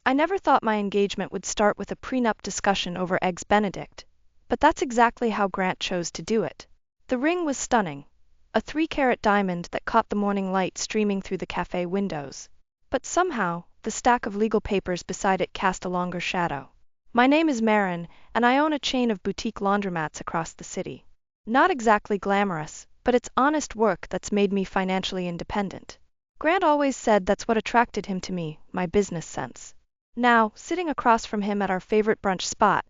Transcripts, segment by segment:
I never thought my engagement would start with a prenup discussion over Eggs Benedict, but that's exactly how Grant chose to do it. The ring was stunning, a 3-carat diamond that caught the morning light streaming through the cafe windows. But somehow, the stack of legal papers beside it cast a longer shadow. My name is Marin, and I own a chain of boutique laundromats across the city. Not exactly glamorous, but it's honest work that's made me financially independent. Grant always said that's what attracted him to me, my business sense. Now, sitting across from him at our favorite brunch spot,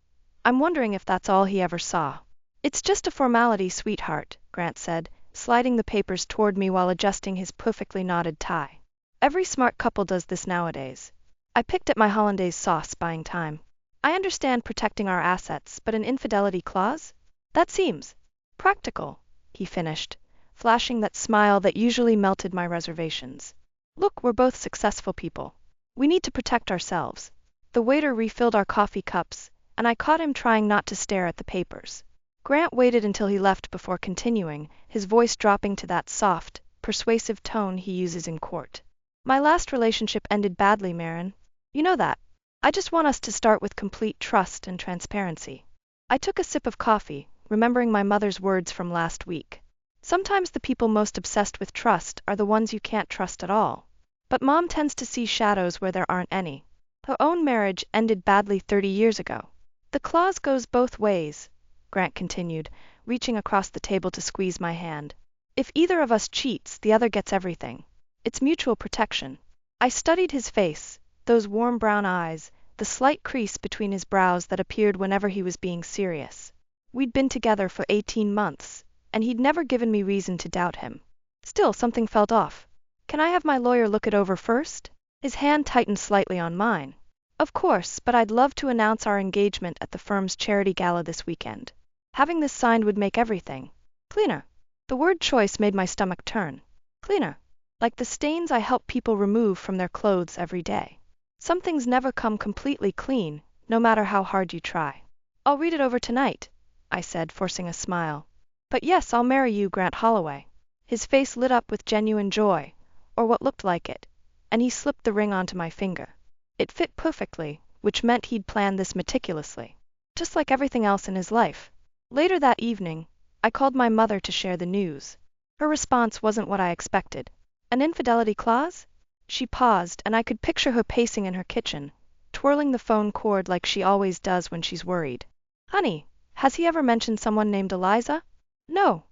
I'm wondering if that's all he ever saw. It's just a formality, sweetheart, Grant said, sliding the papers toward me while adjusting his perfectly knotted tie. Every smart couple does this nowadays. I picked at my hollandaise sauce, buying time. I understand protecting our assets, but an infidelity clause? That seems practical, he finished, flashing that smile that usually melted my reservations. Look, we're both successful people. We need to protect ourselves. The waiter refilled our coffee cups, and I caught him trying not to stare at the papers. Grant waited until he left before continuing, his voice dropping to that soft, persuasive tone he uses in court. My last relationship ended badly, Marin. You know that. I just want us to start with complete trust and transparency. I took a sip of coffee, remembering my mother's words from last week. Sometimes the people most obsessed with trust are the ones you can't trust at all. But Mom tends to see shadows where there aren't any. Her own marriage ended badly 30 years ago. The clause goes both ways, Grant continued, reaching across the table to squeeze my hand. If either of us cheats, the other gets everything. It's mutual protection. I studied his face, those warm brown eyes, the slight crease between his brows that appeared whenever he was being serious. We'd been together for 18 months, and he'd never given me reason to doubt him. Still, something felt off. Can I have my lawyer look it over first? His hand tightened slightly on mine. Of course, but I'd love to announce our engagement at the firm's charity gala this weekend. Having this signed would make everything cleaner. The word choice made my stomach turn. Cleaner. Like the stains I help people remove from their clothes every day. Some things never come completely clean, no matter how hard you try. I'll read it over tonight, I said, forcing a smile. But yes, I'll marry you, Grant Holloway. His face lit up with genuine joy, or what looked like it, and he slipped the ring onto my finger. It fit perfectly, which meant he'd planned this meticulously. Just like everything else in his life. Later that evening, I called my mother to share the news. Her response wasn't what I expected. An infidelity clause? She paused, and I could picture her pacing in her kitchen, twirling the phone cord like she always does when she's worried. Honey, has he ever mentioned someone named Eliza? No,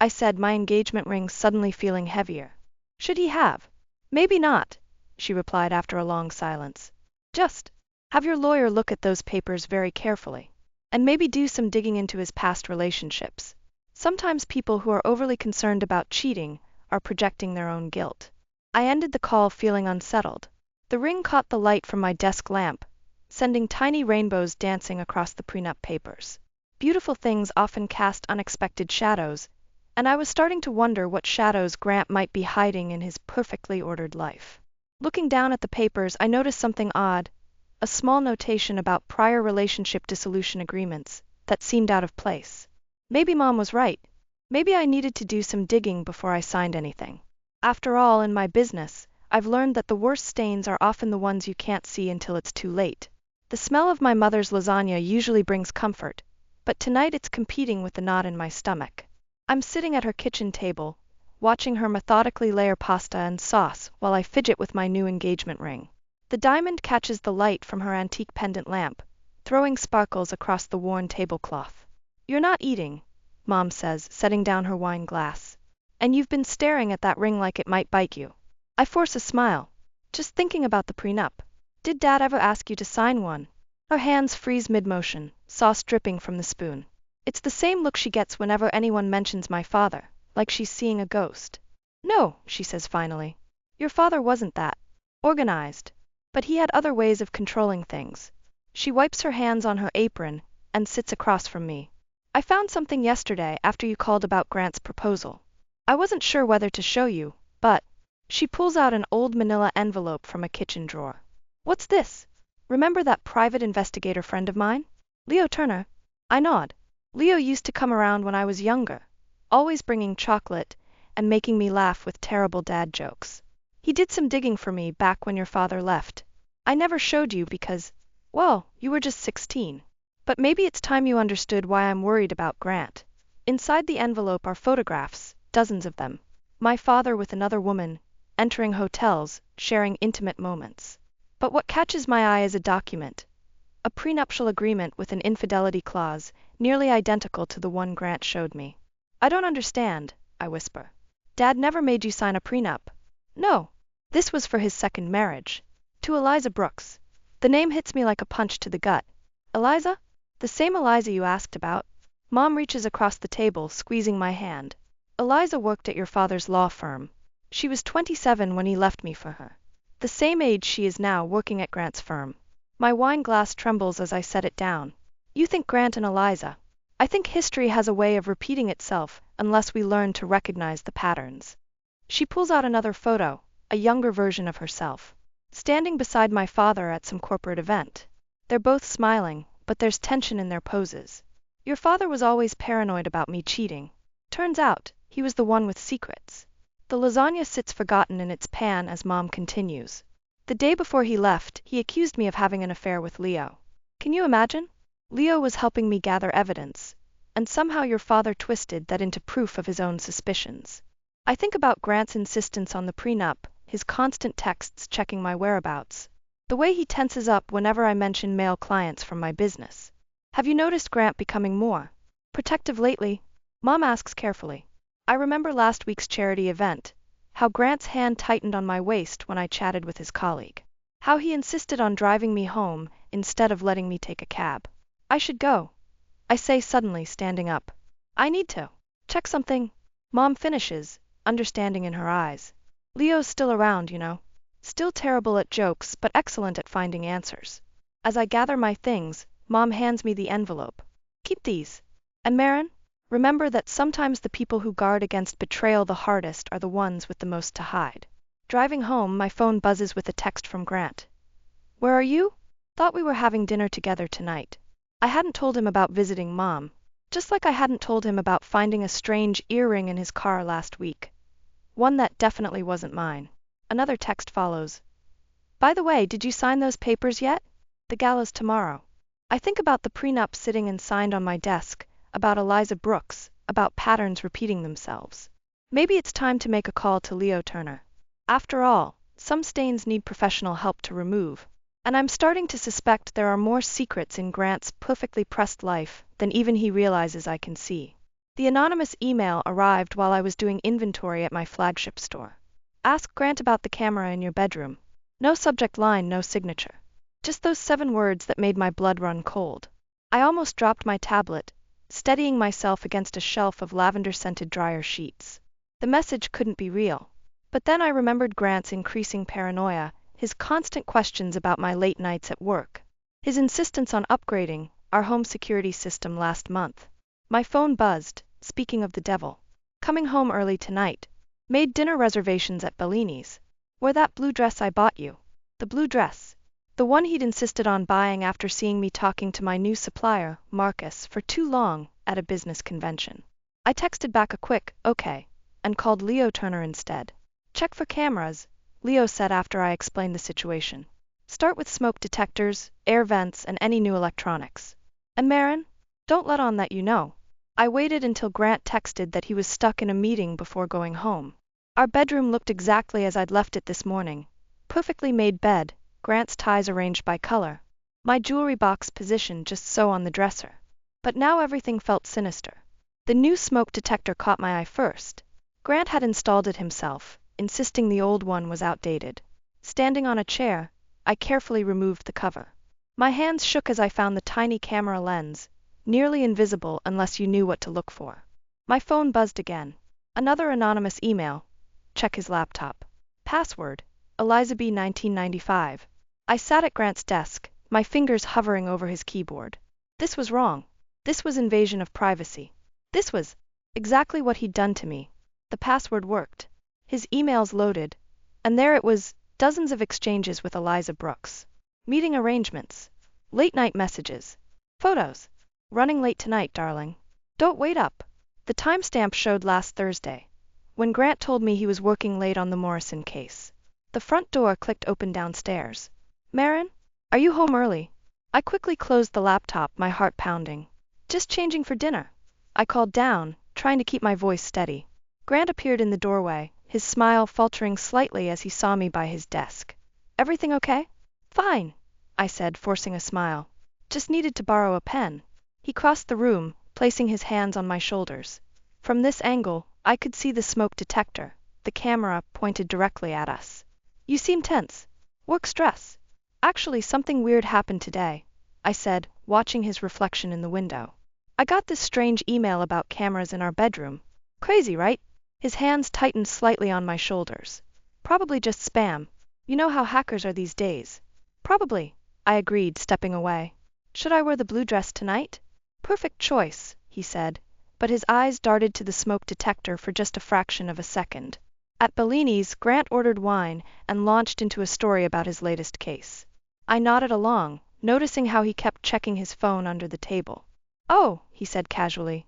I said, my engagement ring suddenly feeling heavier. Should he have? Maybe not, she replied after a long silence. Just have your lawyer look at those papers very carefully, and maybe do some digging into his past relationships. Sometimes people who are overly concerned about cheating are projecting their own guilt. I ended the call feeling unsettled. The ring caught the light from my desk lamp, sending tiny rainbows dancing across the prenup papers. Beautiful things often cast unexpected shadows, and I was starting to wonder what shadows Grant might be hiding in his perfectly ordered life. Looking down at the papers, I noticed something odd, a small notation about prior relationship dissolution agreements that seemed out of place. Maybe Mom was right. Maybe I needed to do some digging before I signed anything. After all, in my business, I've learned that the worst stains are often the ones you can't see until it's too late. The smell of my mother's lasagna usually brings comfort, but tonight it's competing with the knot in my stomach. I'm sitting at her kitchen table, watching her methodically layer pasta and sauce while I fidget with my new engagement ring. The diamond catches the light from her antique pendant lamp, throwing sparkles across the worn tablecloth. You're not eating, Mom says, setting down her wine glass. And you've been staring at that ring like it might bite you. I force a smile. Just thinking about the prenup. Did Dad ever ask you to sign one? Her hands freeze mid-motion, sauce dripping from the spoon. It's the same look she gets whenever anyone mentions my father, like she's seeing a ghost. No, she says finally. Your father wasn't that organized. But he had other ways of controlling things. She wipes her hands on her apron and sits across from me. I found something yesterday after you called about Grant's proposal. I wasn't sure whether to show you, but she pulls out an old manila envelope from a kitchen drawer. What's this? Remember that private investigator friend of mine? Leo Turner? I nod. Leo used to come around when I was younger, always bringing chocolate and making me laugh with terrible dad jokes. He did some digging for me back when your father left. I never showed you because, well, you were just 16. But maybe it's time you understood why I'm worried about Grant. Inside the envelope are photographs, dozens of them. My father with another woman, entering hotels, sharing intimate moments. But what catches my eye is a document. A prenuptial agreement with an infidelity clause, nearly identical to the one Grant showed me. I don't understand, I whisper. Dad never made you sign a prenup. No. This was for his second marriage. To Eliza Brooks. The name hits me like a punch to the gut. Eliza? The same Eliza you asked about? Mom reaches across the table, squeezing my hand. Eliza worked at your father's law firm. She was 27 when he left me for her. The same age she is now, working at Grant's firm. My wine glass trembles as I set it down. You think Grant and Eliza. I think history has a way of repeating itself unless we learn to recognize the patterns. She pulls out another photo, a younger version of herself, standing beside my father at some corporate event. They're both smiling, but there's tension in their poses. Your father was always paranoid about me cheating. Turns out, he was the one with secrets. The lasagna sits forgotten in its pan as Mom continues. The day before he left, he accused me of having an affair with Leo. Can you imagine? Leo was helping me gather evidence, and somehow your father twisted that into proof of his own suspicions. I think about Grant's insistence on the prenup, his constant texts checking my whereabouts. The way he tenses up whenever I mention male clients from my business. Have you noticed Grant becoming more protective lately? Mom asks carefully. I remember last week's charity event, how Grant's hand tightened on my waist when I chatted with his colleague. How he insisted on driving me home instead of letting me take a cab. I should go, I say suddenly, standing up. I need to check something. Mom finishes, understanding in her eyes. Leo's still around, you know. Still terrible at jokes, but excellent at finding answers. As I gather my things, Mom hands me the envelope. Keep these. And Marin, remember that sometimes the people who guard against betrayal the hardest are the ones with the most to hide. Driving home, my phone buzzes with a text from Grant. Where are you? Thought we were having dinner together tonight. I hadn't told him about visiting Mom, just like I hadn't told him about finding a strange earring in his car last week. One that definitely wasn't mine. Another text follows. By the way, did you sign those papers yet? The gala's tomorrow. I think about the prenup sitting and signed on my desk, about Eliza Brooks, about patterns repeating themselves. Maybe it's time to make a call to Leo Turner. After all, some stains need professional help to remove. And I'm starting to suspect there are more secrets in Grant's perfectly pressed life than even he realizes I can see. The anonymous email arrived while I was doing inventory at my flagship store. Ask Grant about the camera in your bedroom. No subject line, no signature. Just those 7 words that made my blood run cold. I almost dropped my tablet, steadying myself against a shelf of lavender-scented dryer sheets. The message couldn't be real. But then I remembered Grant's increasing paranoia, his constant questions about my late nights at work, his insistence on upgrading our home security system last month. My phone buzzed, speaking of the devil. Coming home early tonight. Made dinner reservations at Bellini's. Wear that blue dress I bought you. The blue dress. The one he'd insisted on buying after seeing me talking to my new supplier, Marcus, for too long at a business convention. I texted back a quick, okay, and called Leo Turner instead. Check for cameras, Leo said after I explained the situation. Start with smoke detectors, air vents, and any new electronics. And Marin, don't let on that you know. I waited until Grant texted that he was stuck in a meeting before going home. Our bedroom looked exactly as I'd left it this morning. Perfectly made bed, Grant's ties arranged by color. My jewelry box positioned just so on the dresser. But now everything felt sinister. The new smoke detector caught my eye first. Grant had installed it himself, insisting the old one was outdated. Standing on a chair, I carefully removed the cover. My hands shook as I found the tiny camera lens, nearly invisible unless you knew what to look for. My phone buzzed again. Another anonymous email. Check his laptop. Password, Eliza B. 1995. I sat at Grant's desk, my fingers hovering over his keyboard. This was wrong. This was invasion of privacy. This was exactly what he'd done to me. The password worked. His emails loaded, and there it was, dozens of exchanges with Eliza Brooks. Meeting arrangements. Late-night messages. Photos. Running late tonight, darling. Don't wait up. The timestamp showed last Thursday, when Grant told me he was working late on the Morrison case. The front door clicked open downstairs. Marin? Are you home early? I quickly closed the laptop, my heart pounding. Just changing for dinner. I called down, trying to keep my voice steady. Grant appeared in the doorway, his smile faltering slightly as he saw me by his desk. Everything okay? Fine, I said, forcing a smile. Just needed to borrow a pen. He crossed the room, placing his hands on my shoulders. From this angle, I could see the smoke detector, the camera pointed directly at us. You seem tense. Work stress. Actually, something weird happened today, I said, watching his reflection in the window. I got this strange email about cameras in our bedroom. Crazy, right? His hands tightened slightly on my shoulders. Probably just spam. You know how hackers are these days. Probably, I agreed, stepping away. Should I wear the blue dress tonight? Perfect choice, he said, but his eyes darted to the smoke detector for just a fraction of a second. At Bellini's, Grant ordered wine and launched into a story about his latest case. I nodded along, noticing how he kept checking his phone under the table. Oh, he said casually.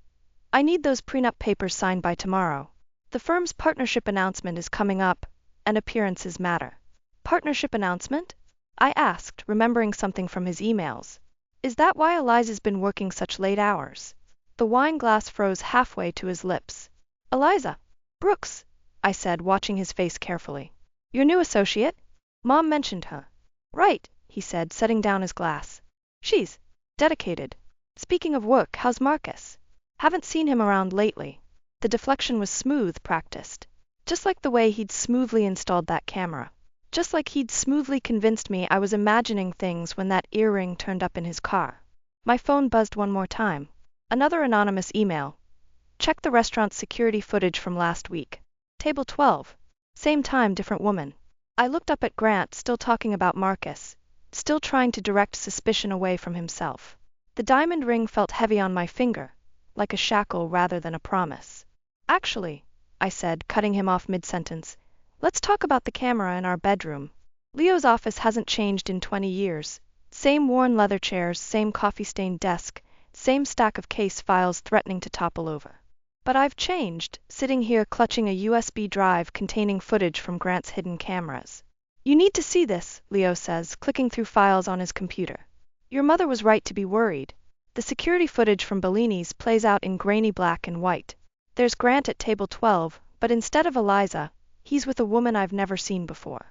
I need those prenup papers signed by tomorrow. The firm's partnership announcement is coming up, and appearances matter. Partnership announcement? I asked, remembering something from his emails. Is that why Eliza's been working such late hours? The wine glass froze halfway to his lips. Eliza? Brooks, I said, watching his face carefully. Your new associate? Mom mentioned her. Right, he said, setting down his glass. She's dedicated. Speaking of work, how's Marcus? Haven't seen him around lately. The deflection was smooth, practiced. Just like the way he'd smoothly installed that camera. Just like he'd smoothly convinced me I was imagining things when that earring turned up in his car. My phone buzzed one more time. Another anonymous email. Check the restaurant's security footage from last week. Table 12. Same time, different woman. I looked up at Grant, still talking about Marcus, still trying to direct suspicion away from himself. The diamond ring felt heavy on my finger, like a shackle rather than a promise. Actually, I said, cutting him off mid-sentence, let's talk about the camera in our bedroom. Leo's office hasn't changed in 20 years. Same worn leather chairs, same coffee-stained desk, same stack of case files threatening to topple over. But I've changed, sitting here clutching a USB drive containing footage from Grant's hidden cameras. You need to see this, Leo says, clicking through files on his computer. Your mother was right to be worried. The security footage from Bellini's plays out in grainy black and white. There's Grant at table 12, but instead of Eliza, he's with a woman I've never seen before.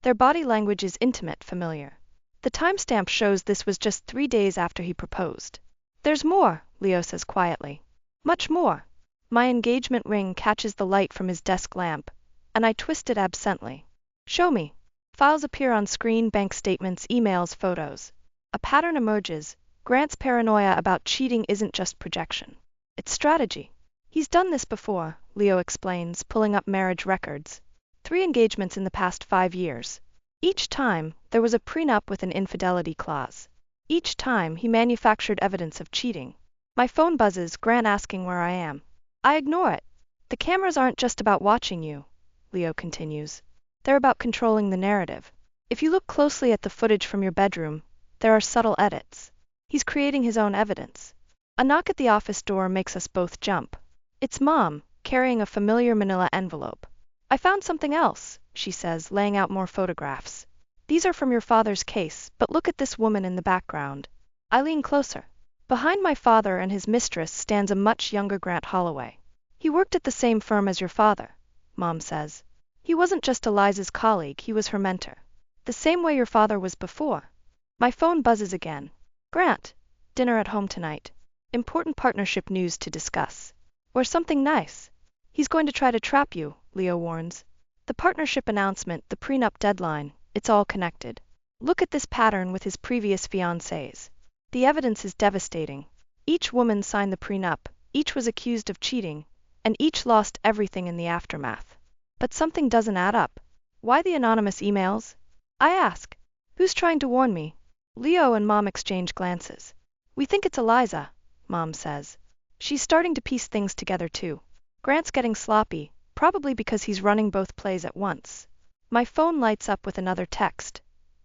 Their body language is intimate, familiar. The timestamp shows this was just 3 days after he proposed. There's more, Leo says quietly. Much more. My engagement ring catches the light from his desk lamp, and I twist it absently. Show me. Files appear on screen, bank statements, emails, photos. A pattern emerges. Grant's paranoia about cheating isn't just projection. It's strategy. He's done this before, Leo explains, pulling up marriage records. 3 engagements in the past 5 years. Each time, there was a prenup with an infidelity clause. Each time, he manufactured evidence of cheating. My phone buzzes, Grant asking where I am. I ignore it. The cameras aren't just about watching you, Leo continues. They're about controlling the narrative. If you look closely at the footage from your bedroom, there are subtle edits. He's creating his own evidence. A knock at the office door makes us both jump. It's Mom, carrying a familiar manila envelope. I found something else, she says, laying out more photographs. These are from your father's case, but look at this woman in the background. I lean closer. Behind my father and his mistress stands a much younger Grant Holloway. He worked at the same firm as your father, Mom says. He wasn't just Eliza's colleague, he was her mentor. The same way your father was before. My phone buzzes again. Grant, dinner at home tonight. Important partnership news to discuss. Or something nice. He's going to try to trap you, Leo warns. The partnership announcement, the prenup deadline, it's all connected. Look at this pattern with his previous fiancées. The evidence is devastating. Each woman signed the prenup, each was accused of cheating, and each lost everything in the aftermath. But something doesn't add up. Why the anonymous emails? I ask. Who's trying to warn me? Leo and Mom exchange glances. We think it's Eliza, Mom says. She's starting to piece things together too. Grant's getting sloppy, probably because he's running both plays at once. My phone lights up with another text.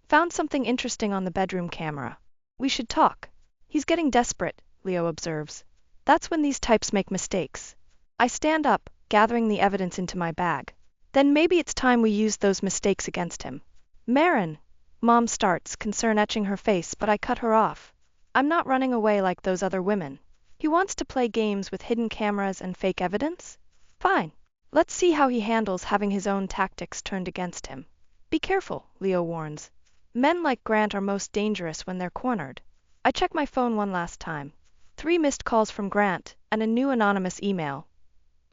Found something interesting on the bedroom camera. We should talk. He's getting desperate, Leo observes. That's when these types make mistakes. I stand up, gathering the evidence into my bag. Then maybe it's time we use those mistakes against him. Marin, Mom starts, concern etching her face, but I cut her off. I'm not running away like those other women. He wants to play games with hidden cameras and fake evidence? Fine. Let's see how he handles having his own tactics turned against him. Be careful, Leo warns. Men like Grant are most dangerous when they're cornered. I check my phone one last time. 3 missed calls from Grant and a new anonymous email.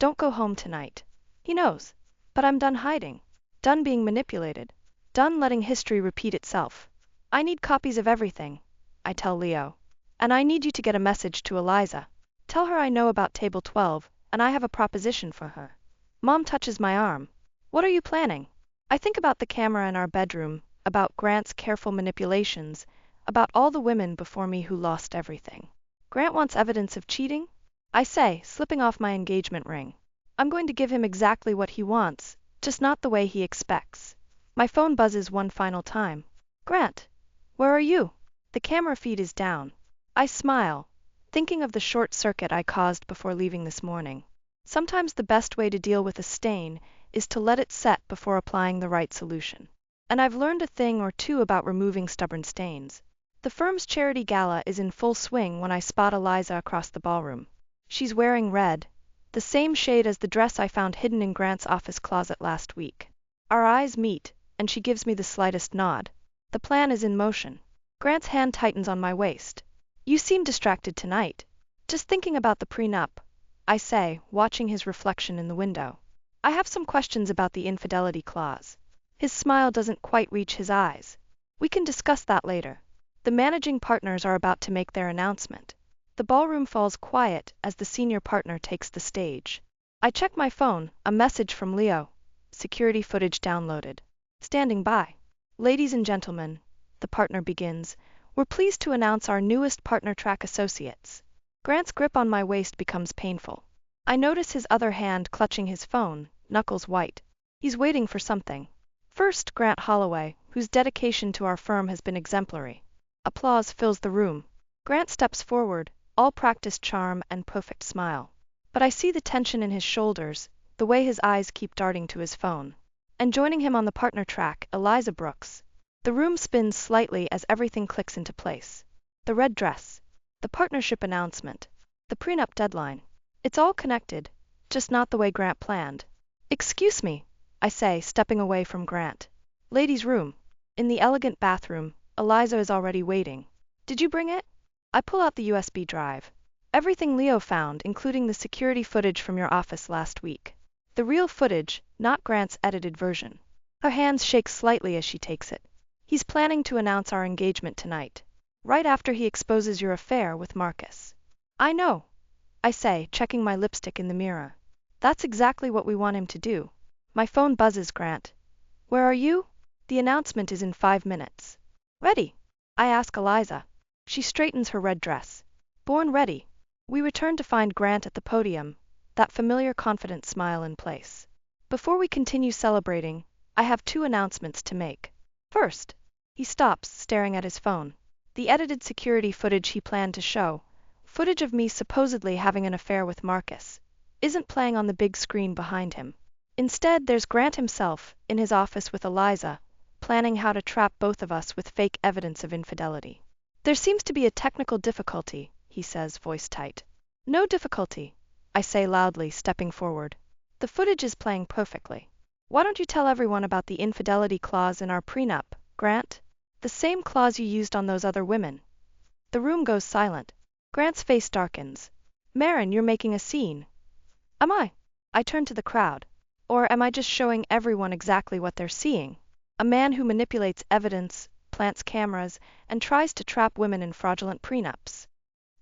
Don't go home tonight. He knows. But I'm done hiding. Done being manipulated. Done letting history repeat itself. I need copies of everything, I tell Leo. And I need you to get a message to Eliza. Tell her I know about Table 12, and I have a proposition for her. Mom touches my arm. What are you planning? I think about the camera in our bedroom, about Grant's careful manipulations, about all the women before me who lost everything. Grant wants evidence of cheating? I say, slipping off my engagement ring. I'm going to give him exactly what he wants, just not the way he expects. My phone buzzes one final time. Grant, where are you? The camera feed is down. I smile, thinking of the short circuit I caused before leaving this morning. Sometimes the best way to deal with a stain is to let it set before applying the right solution. And I've learned a thing or two about removing stubborn stains. The firm's charity gala is in full swing when I spot Eliza across the ballroom. She's wearing red, the same shade as the dress I found hidden in Grant's office closet last week. Our eyes meet, and she gives me the slightest nod. The plan is in motion. Grant's hand tightens on my waist. You seem distracted tonight. Just thinking about the prenup, I say, watching his reflection in the window. I have some questions about the infidelity clause. His smile doesn't quite reach his eyes. We can discuss that later. The managing partners are about to make their announcement. The ballroom falls quiet as the senior partner takes the stage. I check my phone, a message from Leo. Security footage downloaded. Standing by. Ladies and gentlemen, the partner begins, we're pleased to announce our newest partner track associates. Grant's grip on my waist becomes painful. I notice his other hand clutching his phone, knuckles white. He's waiting for something. First, Grant Holloway, whose dedication to our firm has been exemplary. Applause fills the room. Grant steps forward, all practiced charm and perfect smile. But I see the tension in his shoulders, the way his eyes keep darting to his phone. And joining him on the partner track, Eliza Brooks. The room spins slightly as everything clicks into place. The red dress. The partnership announcement. The prenup deadline. It's all connected, just not the way Grant planned. Excuse me, I say, stepping away from Grant. Ladies' room. In the elegant bathroom, Eliza is already waiting. Did you bring it? I pull out the USB drive. Everything Leo found, including the security footage from your office last week. The real footage, not Grant's edited version. Her hands shake slightly as she takes it. He's planning to announce our engagement tonight, right after he exposes your affair with Marcus. I know, I say, checking my lipstick in the mirror. That's exactly what we want him to do. My phone buzzes. Grant. Where are you? The announcement is in 5 minutes. Ready? I ask Eliza. She straightens her red dress. Born ready. We return to find Grant at the podium, that familiar confident smile in place. Before we continue celebrating, I have 2 announcements to make. First, he stops, staring at his phone. The edited security footage he planned to show, footage of me supposedly having an affair with Marcus, isn't playing on the big screen behind him. Instead, there's Grant himself, in his office with Eliza, planning how to trap both of us with fake evidence of infidelity. There seems to be a technical difficulty, he says, voice tight. No difficulty, I say loudly, stepping forward. The footage is playing perfectly. Why don't you tell everyone about the infidelity clause in our prenup, Grant? The same clause you used on those other women. The room goes silent. Grant's face darkens. Marin, you're making a scene. Am I? I turn to the crowd. Or am I just showing everyone exactly what they're seeing? A man who manipulates evidence, plants cameras, and tries to trap women in fraudulent prenups.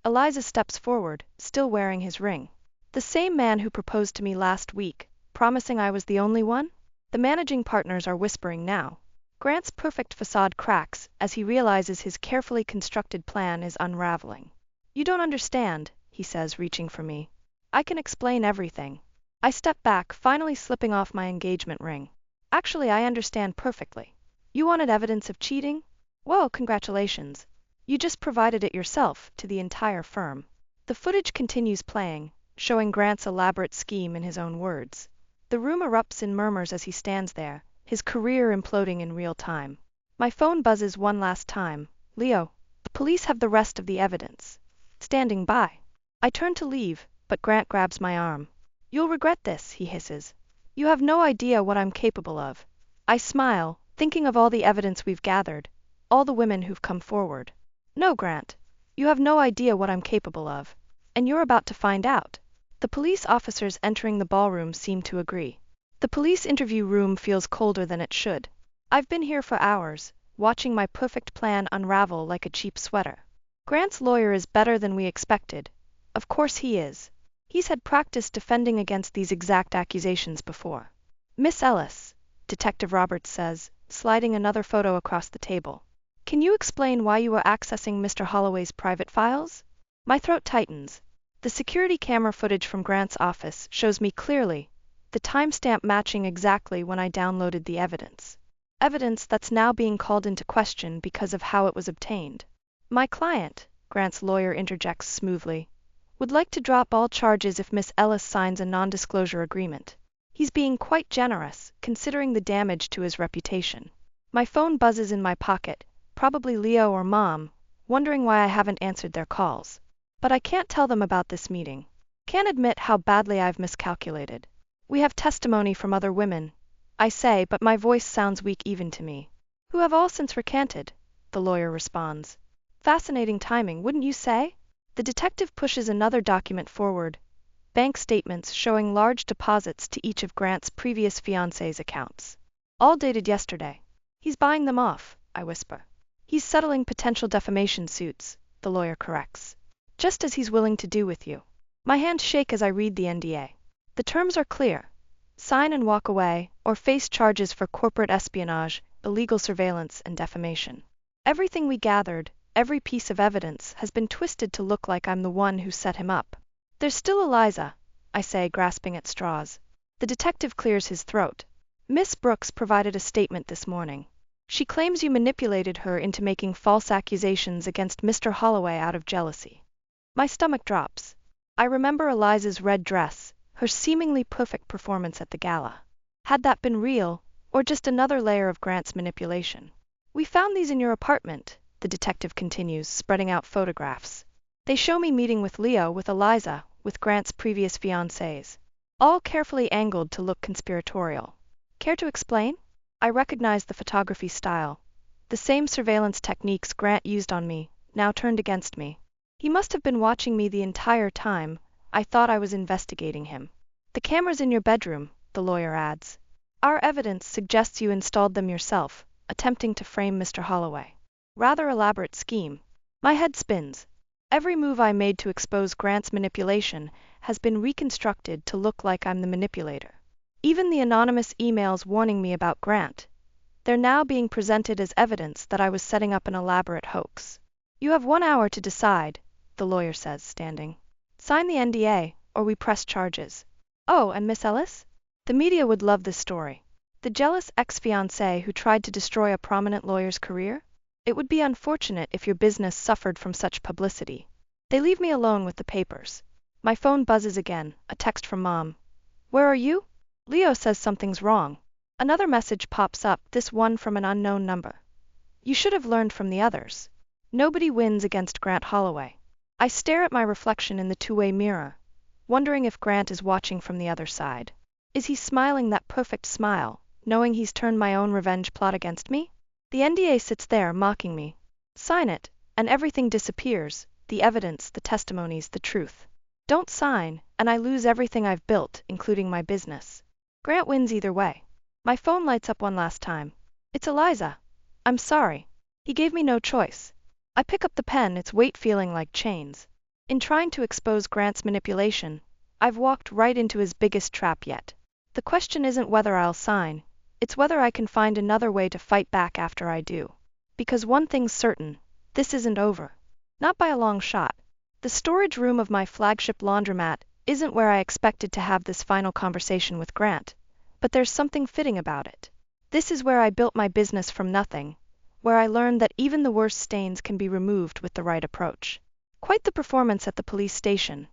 Eliza steps forward, still wearing his ring. The same man who proposed to me last week, promising I was the only one? The managing partners are whispering now. Grant's perfect facade cracks as he realizes his carefully constructed plan is unraveling. You don't understand, he says, reaching for me. I can explain everything. I step back, finally slipping off my engagement ring. Actually, I understand perfectly. You wanted evidence of cheating? Well, congratulations. You just provided it yourself to the entire firm. The footage continues playing, showing Grant's elaborate scheme in his own words. The room erupts in murmurs as he stands there, his career imploding in real time. My phone buzzes one last time. Leo, the police have the rest of the evidence. Standing by. I turn to leave, but Grant grabs my arm. You'll regret this, he hisses. You have no idea what I'm capable of. I smile, thinking of all the evidence we've gathered, all the women who've come forward. No, Grant. You have no idea what I'm capable of. And you're about to find out. The police officers entering the ballroom seem to agree. The police interview room feels colder than it should. I've been here for hours, watching my perfect plan unravel like a cheap sweater. Grant's lawyer is better than we expected. Of course he is. He's had practice defending against these exact accusations before. Miss Ellis, Detective Roberts says, sliding another photo across the table. Can you explain why you were accessing Mr. Holloway's private files? My throat tightens. The security camera footage from Grant's office shows me clearly, the timestamp matching exactly when I downloaded the evidence. Evidence that's now being called into question because of how it was obtained. My client, Grant's lawyer interjects smoothly, would like to drop all charges if Miss Ellis signs a non-disclosure agreement. He's being quite generous, considering the damage to his reputation. My phone buzzes in my pocket, probably Leo or Mom, wondering why I haven't answered their calls. But I can't tell them about this meeting. Can't admit how badly I've miscalculated. We have testimony from other women, I say, but my voice sounds weak even to me. Who have all since recanted, the lawyer responds. Fascinating timing, wouldn't you say? The detective pushes another document forward, bank statements showing large deposits to each of Grant's previous fiancé's accounts. All dated yesterday. He's buying them off, I whisper. He's settling potential defamation suits, the lawyer corrects. Just as he's willing to do with you. My hands shake as I read the NDA. The terms are clear. Sign and walk away, or face charges for corporate espionage, illegal surveillance, and defamation. Everything we gathered, every piece of evidence, has been twisted to look like I'm the one who set him up. There's still Eliza, I say, grasping at straws. The detective clears his throat. Miss Brooks provided a statement this morning. She claims you manipulated her into making false accusations against Mr. Holloway out of jealousy. My stomach drops. I remember Eliza's red dress, her seemingly perfect performance at the gala. Had that been real, or just another layer of Grant's manipulation? We found these in your apartment, the detective continues, spreading out photographs. They show me meeting with Leo, with Eliza, with Grant's previous fiancés. All carefully angled to look conspiratorial. Care to explain? I recognize the photography style. The same surveillance techniques Grant used on me, now turned against me. He must have been watching me the entire time. I thought I was investigating him. The cameras in your bedroom, the lawyer adds. Our evidence suggests you installed them yourself, attempting to frame Mr. Holloway. Rather elaborate scheme. My head spins. Every move I made to expose Grant's manipulation has been reconstructed to look like I'm the manipulator. Even the anonymous emails warning me about Grant. They're now being presented as evidence that I was setting up an elaborate hoax. You have 1 hour to decide, the lawyer says, standing. Sign the NDA, or we press charges. Oh, and Miss Ellis? The media would love this story. The jealous ex-fiancé who tried to destroy a prominent lawyer's career? It would be unfortunate if your business suffered from such publicity. They leave me alone with the papers. My phone buzzes again, a text from Mom. Where are you? Leo says something's wrong. Another message pops up, this one from an unknown number. You should have learned from the others. Nobody wins against Grant Holloway. I stare at my reflection in the two-way mirror, wondering if Grant is watching from the other side. Is he smiling that perfect smile, knowing he's turned my own revenge plot against me? The NDA sits there, mocking me. Sign it, and everything disappears, the evidence, the testimonies, the truth. Don't sign, and I lose everything I've built, including my business. Grant wins either way. My phone lights up one last time. It's Eliza. I'm sorry. He gave me no choice. I pick up the pen, its weight feeling like chains. In trying to expose Grant's manipulation, I've walked right into his biggest trap yet. The question isn't whether I'll sign, it's whether I can find another way to fight back after I do. Because one thing's certain, this isn't over. Not by a long shot. The storage room of my flagship laundromat isn't where I expected to have this final conversation with Grant, but there's something fitting about it. This is where I built my business from nothing, where I learned that even the worst stains can be removed with the right approach. Quite the performance at the police station,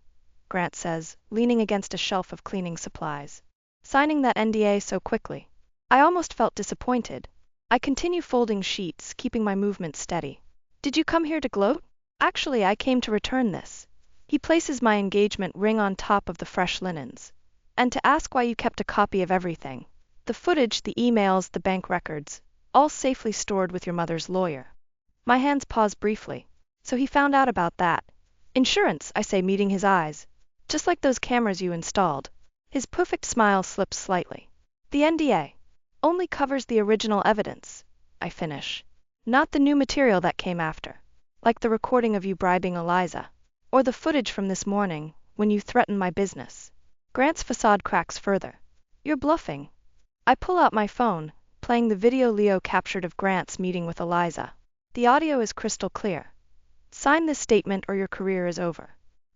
Grant says, leaning against a shelf of cleaning supplies. Signing that NDA so quickly. I almost felt disappointed. I continue folding sheets, keeping my movement steady. Did you come here to gloat? Actually, I came to return this. He places my engagement ring on top of the fresh linens. And to ask why you kept a copy of everything. The footage, the emails, the bank records, all safely stored with your mother's lawyer. My hands pause briefly. So he found out about that. Insurance, I say, meeting his eyes. Just like those cameras you installed. His perfect smile slips slightly. The NDA only covers the original evidence, I finish. Not the new material that came after. Like the recording of you bribing Eliza. Or the footage from this morning, when you threatened my business. Grant's facade cracks further. You're bluffing. I pull out my phone, playing the video Leo captured of Grant's meeting with Eliza. The audio is crystal clear. Sign this statement or your career is over.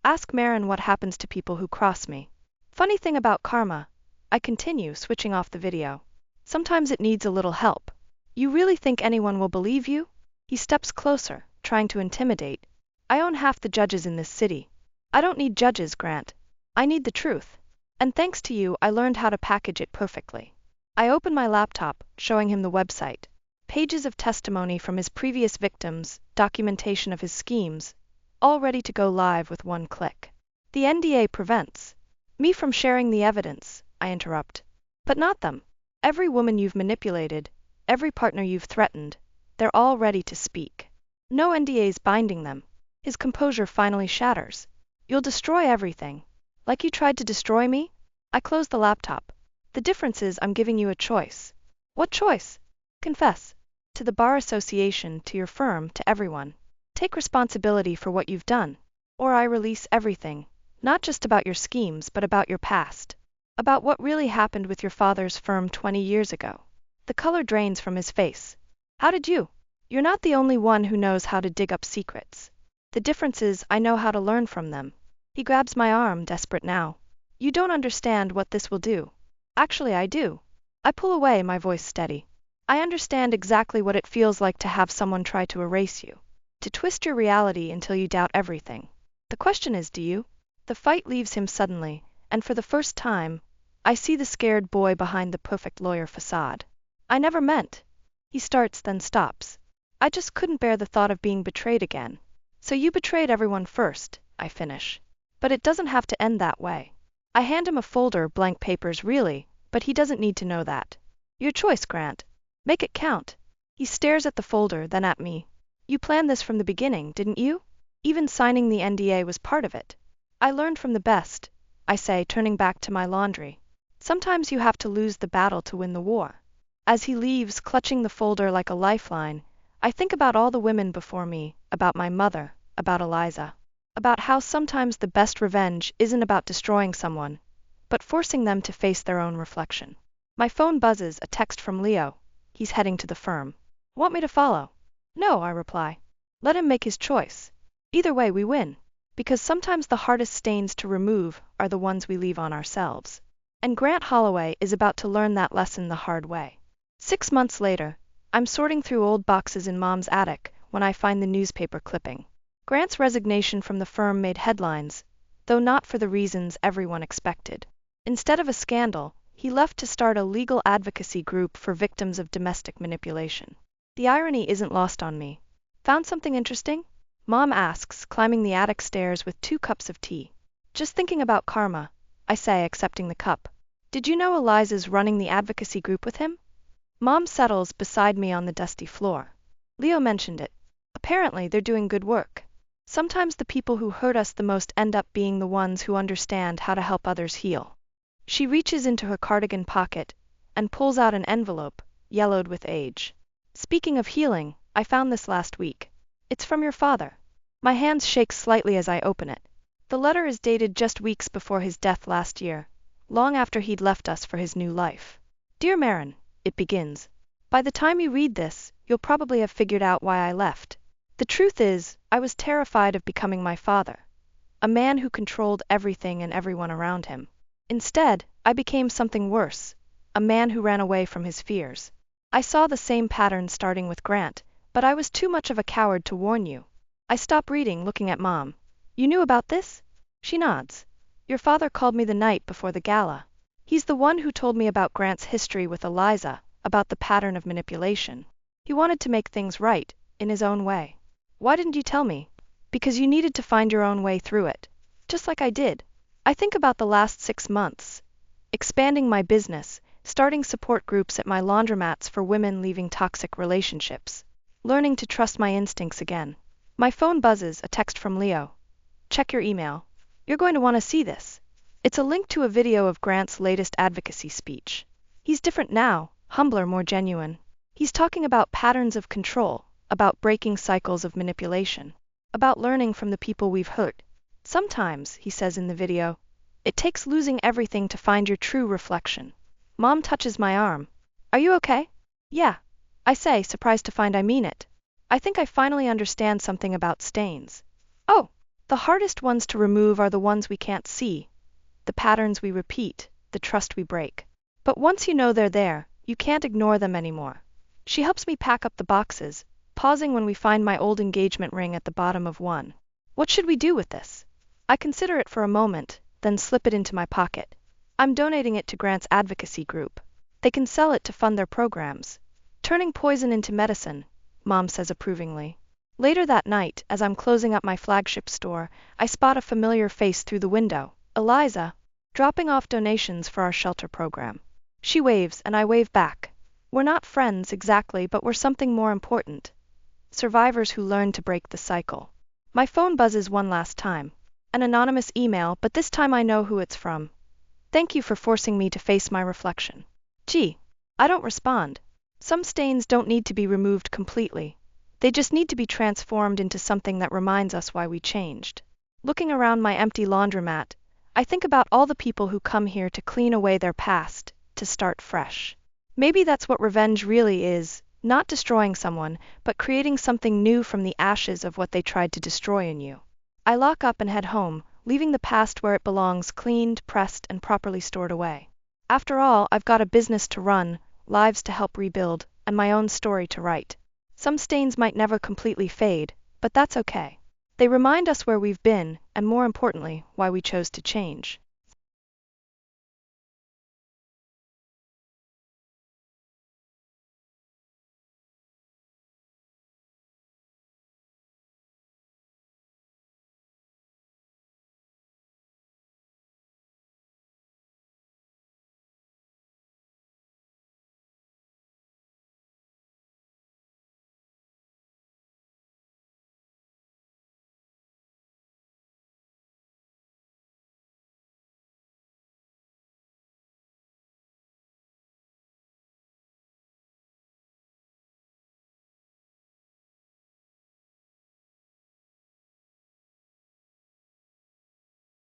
Ask Marin what happens to people who cross me. Funny thing about karma, I continue, switching off the video. Sometimes it needs a little help. You really think anyone will believe you? He steps closer, trying to intimidate. I own half the judges in this city. I don't need judges, Grant. I need the truth. And thanks to you, I learned how to package it perfectly. I open my laptop, showing him the website. Pages of testimony from his previous victims, documentation of his schemes, all ready to go live with one click. The NDA prevents me from sharing the evidence, I interrupt. But not them. Every woman you've manipulated, every partner you've threatened, they're all ready to speak. No NDA's binding them. His composure finally shatters. You'll destroy everything. Like you tried to destroy me? I close the laptop. The difference is I'm giving you a choice. What choice? Confess. To the Bar Association, to your firm, to everyone. Take responsibility for what you've done. Or I release everything, not just about your schemes, but about your past. About what really happened with your father's firm 20 years ago. The color drains from his face. How did you? You're not the only one who knows how to dig up secrets. The difference is I know how to learn from them. He grabs my arm, desperate now. You don't understand what this will do. Actually, I do. I pull away, my voice steady. I understand exactly what it feels like to have someone try to erase you. To twist your reality until you doubt everything. The question is, do you? The fight leaves him suddenly, and for the first time, I see the scared boy behind the perfect lawyer facade. I never meant. He starts, then stops. I just couldn't bear the thought of being betrayed again. So you betrayed everyone first, I finish. But it doesn't have to end that way. I hand him a folder, blank papers really, but he doesn't need to know that. Your choice, Grant. Make it count. He stares at the folder, then at me. You planned this from the beginning, didn't you? Even signing the NDA was part of it. I learned from the best, I say, turning back to my laundry. Sometimes you have to lose the battle to win the war. As he leaves, clutching the folder like a lifeline, I think about all the women before me, about my mother, about Eliza. About how sometimes the best revenge isn't about destroying someone, but forcing them to face their own reflection. My phone buzzes, a text from Leo. He's heading to the firm. Want me to follow? No, I reply. Let him make his choice. Either way, we win. Because sometimes the hardest stains to remove are the ones we leave on ourselves. And Grant Holloway is about to learn that lesson the hard way. 6 months later, I'm sorting through old boxes in Mom's attic when I find the newspaper clipping. Grant's resignation from the firm made headlines, though not for the reasons everyone expected. Instead of a scandal, he left to start a legal advocacy group for victims of domestic manipulation. The irony isn't lost on me. Found something interesting? Mom asks, climbing the attic stairs with 2 cups of tea. Just thinking about karma, I say, accepting the cup. Did you know Eliza's running the advocacy group with him? Mom settles beside me on the dusty floor. Leo mentioned it. Apparently, they're doing good work. Sometimes the people who hurt us the most end up being the ones who understand how to help others heal. She reaches into her cardigan pocket and pulls out an envelope, yellowed with age. Speaking of healing, I found this last week. It's from your father. My hands shake slightly as I open it. The letter is dated just weeks before his death last year, long after he'd left us for his new life. Dear Marin, it begins. By the time you read this, you'll probably have figured out why I left. The truth is, I was terrified of becoming my father, a man who controlled everything and everyone around him. Instead, I became something worse, a man who ran away from his fears. I saw the same pattern starting with Grant, but I was too much of a coward to warn you. I stop reading, looking at Mom. You knew about this? She nods. Your father called me the night before the gala. He's the one who told me about Grant's history with Eliza, about the pattern of manipulation. He wanted to make things right, in his own way. Why didn't you tell me? Because you needed to find your own way through it. Just like I did. I think about the last 6 months. Expanding my business, starting support groups at my laundromats for women leaving toxic relationships. Learning to trust my instincts again. My phone buzzes, a text from Leo. Check your email. You're going to want to see this. It's a link to a video of Grant's latest advocacy speech. He's different now, humbler, more genuine. He's talking about patterns of control, about breaking cycles of manipulation, about learning from the people we've hurt. Sometimes, he says in the video, it takes losing everything to find your true reflection. Mom touches my arm. Are you okay? Yeah, I say, surprised to find I mean it. I think I finally understand something about stains. Oh, the hardest ones to remove are the ones we can't see, the patterns we repeat, the trust we break. But once you know they're there, you can't ignore them anymore. She helps me pack up the boxes, pausing when we find my old engagement ring at the bottom of one. What should we do with this? I consider it for a moment, then slip it into my pocket. I'm donating it to Grant's advocacy group. They can sell it to fund their programs. Turning poison into medicine, Mom says approvingly. Later that night, as I'm closing up my flagship store, I spot a familiar face through the window. Eliza, dropping off donations for our shelter program. She waves and I wave back. We're not friends exactly, but we're something more important. Survivors who learn to break the cycle. My phone buzzes one last time. An anonymous email, but this time I know who it's from. Thank you for forcing me to face my reflection. Gee, I don't respond. Some stains don't need to be removed completely. They just need to be transformed into something that reminds us why we changed. Looking around my empty laundromat, I think about all the people who come here to clean away their past, to start fresh. Maybe that's what revenge really is, not destroying someone, but creating something new from the ashes of what they tried to destroy in you. I lock up and head home, leaving the past where it belongs, cleaned, pressed, and properly stored away. After all, I've got a business to run, lives to help rebuild, and my own story to write. Some stains might never completely fade, but that's okay. They remind us where we've been, and more importantly, why we chose to change.